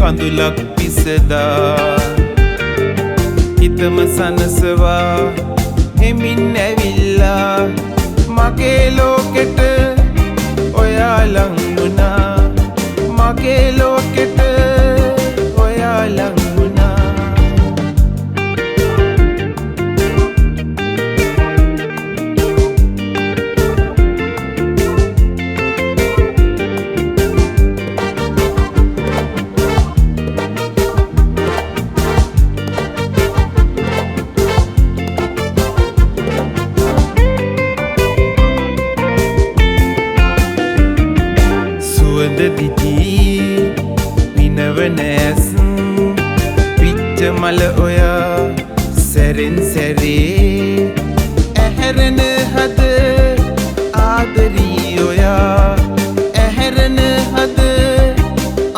කඳුලක් පිසදා හිතම සනසවා හෙමින් ඇවිල්ලා මගේ ලෝකෙට ඔයා ලං වුණා මගේ ලෝකෙට ඔයා ලං වුණා විනවන ඇස් පිච්ච මල ඔයා සැරෙන් සැරේ ඇහැරෙන හද ආදරී ඔයා ඇහැරෙන හද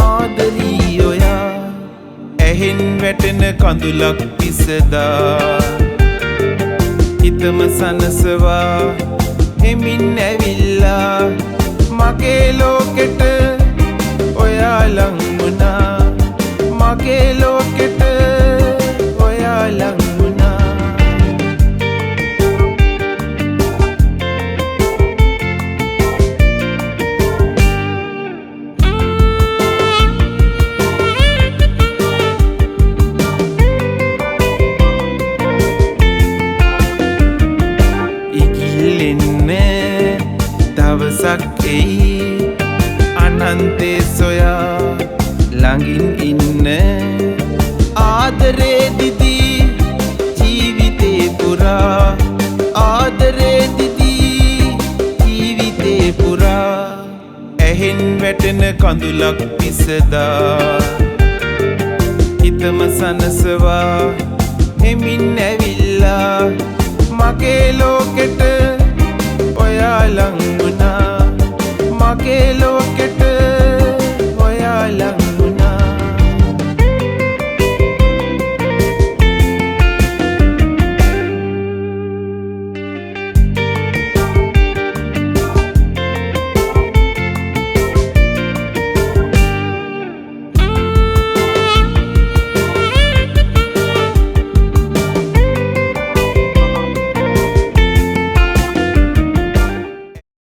ආදරී ඔයා ඇහෙන් වැටෙන කඳුලක් පිසදා හිතම සනසවා හෙමින් ඇවිල්ලා මගේ ලෝකෙට ඔයා ලං වුණා මගේ ලෝකෙට ඔයා ලං වුණා ඉකිලෙන්න දවසක් එයි අනන්තේ සොයා ළඟින් ඉන්න ආදරේ දිදී ජීවිතේ පුරා ආදරේ දිදී ජීවිතේ පුරා ඇහෙන් වැටෙන කඳුලක් පිසදා හිතම සනසවා හෙමින් ඇවිල්ලා මගේ ලෝකෙට ඔයා ලං වුණා